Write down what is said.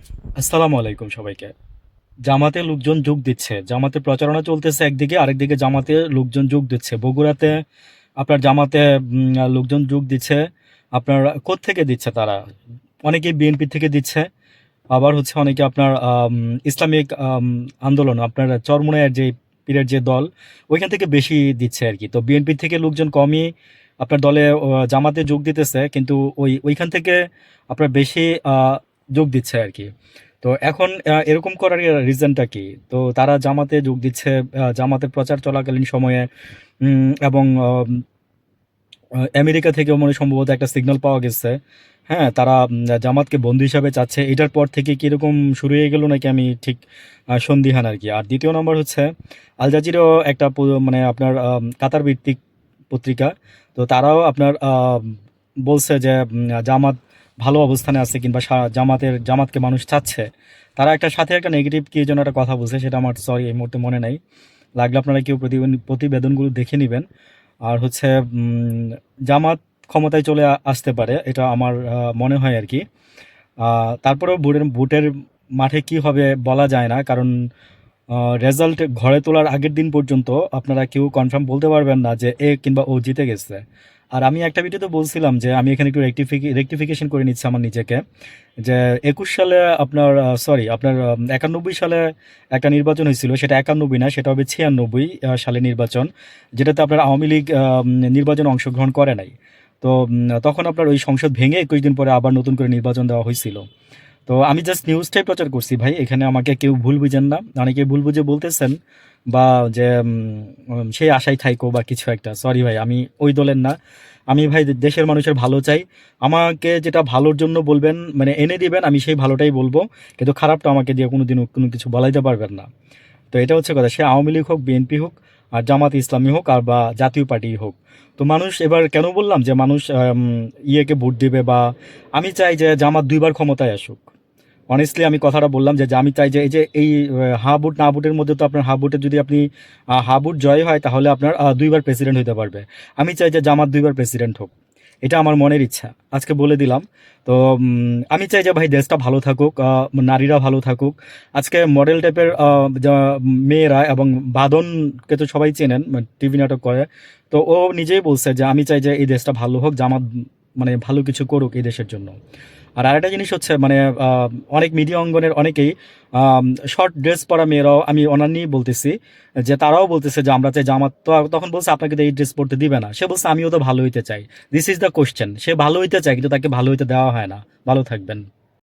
আসসালামু আলাইকুম সবাইকে। জামাতে লোকজন যোগ দিচ্ছে। জামাতে প্রচারণা চলতেছে একদিকে, আরেকদিকে জামাতে লোকজন যোগ দিচ্ছে। বগুড়াতে আপনার জামাতে লোকজন যোগ দিচ্ছে। আপনার কোত্থেকে দিচ্ছে তারা? অনেকে বিএনপি থেকে দিচ্ছে। আবার হচ্ছে অনেকে আপনার ইসলামিক আন্দোলন আপনার চরমোনাইয়ের যে পীরের যে দল, ওইখান থেকে বেশি দিচ্ছে আরকি। তো বিএনপি থেকে লোকজন কমই আপনার দলে জামাতে যোগ দিতেছে। কিন্তু ওইখান থেকে আপনার বেশি আ যোগ দিচ্ছে আরকি। তো এখন এরকম করার রিজনটা কি? তো তারা জামাতে যোগ দিচ্ছে জামাতের প্রচার চলাকালীন সময়ে এবং আমেরিকা থেকেও মনে হয় সম্ভবত একটা সিগন্যাল পাওয়া গেছে। হ্যাঁ, তারা জামাতকে বন্ধু হিসাবে চাচ্ছে। এটার পর থেকে কি এরকম শুরু হয়ে গেল নাকি আমি ঠিক সন্দিহান আরকি। আর ২য় নাম্বার হচ্ছে আল জাজিরাও একটা মানে আপনার কাতার ভিত্তিক পত্রিকা। তো তারাও আপনার বলছে যে জামাত ভালো অবস্থানে আছে কিংবা জামাতকে মানুষ চাচ্ছে। তারা একটা সাথে একটা নেগেটিভ কি যেন একটা কথা বলছে, সেটা আমার সরি এই মুহূর্তে মনে নাই। লাগলে আপনারা কেউ প্রতিবেদনগুলো দেখে নিবেন। আর হচ্ছে জামাত ক্ষমতায় চলে আসতে পারে, এটা আমার মনে হয় আরকি। তারপরেও ভোটের মাঠে কি হবে বলা যায় না। কারণ রেজাল্ট ঘরে তোলার আগের দিন পর্যন্ত আপনারা কেউ কনফার্ম বলতে পারবেন না যে এ কিংবা ও জিতে গেছে। আর আমি একটা ভিডিওতে বলছিলাম যে আমি এখানে একটু রেকটিফিকেশন করে নিচ্ছি আমার নিজেকে। যে ২১ সালে আপনার আপনার ৯১ সালে একটা নির্বাচন হয়েছিল, সেটা ৯১ না, সেটা হবে ৯৬ সালে নির্বাচন, যেটাতে আপনার আওয়ামী লীগ নির্বাচনে অংশগ্রহণ করে নাই। তো তখন আপনার ওই সংসদ ভেঙে ২১ দিন পরে আবার নতুন করে নির্বাচন দেওয়া হয়েছিল। তো আমি জাস্ট নিউজটাই প্রচার করছি ভাই, এখানে আমাকে কেউ ভুল বুঝেন না। অনেকে ভুল বুঝে বলতেছেন বা যে সেই আশায় থাইকো বা কিছু একটা। সরি ভাই, আমি ওই দলের না। আমি ভাই দেশের মানুষের ভালো চাই। আমাকে যেটা ভালোর জন্য বলবেন মানে এনে দিবেন, আমি সেই ভালোটাই বলবো। কিন্তু খারাপটা আমাকে দিয়ে কোনোদিনও কোনো কিছু বলাইতে পারবেন না। তো এটা হচ্ছে কথা। সে আওয়ামী লীগ হোক, বিএনপি হোক, আর জামাত ইসলামী হোক, আর বা জাতীয় পার্টি হোক। তো মানুষ এবার কেন বললাম যে মানুষ ইয়েকে ভোট দিবে, বা আমি চাই যে জামাত ২ বার ক্ষমতায় আসুক। অনেস্টলি আমি কথাটা বললাম যে আমি চাই যে এই যে এই হা ভোট না ভোটের মধ্যে, তো আপনার হা ভোটে যদি আপনি হা ভোট জয় হয় তাহলে আপনার ২ বার প্রেসিডেন্ট হতে পারবে। আমি চাই যে জামাত ২ বার প্রেসিডেন্ট হোক। এটা আমার মনের ইচ্ছা। আজকে বলে দিলাম। তো আমি চাই যে ভাই দেশটা ভালো থাকুক, নারীরা ভালো থাকুক। আজকে মডেল টাইপের মেয়েরা এবং বাঁধনকে তো সবাই চেনেন, টিভি নাটক করে। তো ও নিজেই বলছে যে আমি চাই যে এই দেশটা ভালো হোক, জামাত মানে ভালো কিছু করুক এই দেশের জন্য। আর আরেকটা জিনিস হচ্ছে মানে অনেক মিডিয়া অঙ্গনের অনেকেই শর্ট ড্রেস পরা মেয়েরাও, আমি ওনার নিয়েই বলতেছি, যে তারাও বলতেছে যে আমরা চাই জামাত। তো তখন বলছে আপনাকে তো এই ড্রেস পরতে দিবে না। সে বলছে আমিও তো ভালো হইতে চাই। This is the question. সে ভালো হইতে চায় কিন্তু তাকে ভালো হইতে দেওয়া হয় না। ভালো থাকবেন।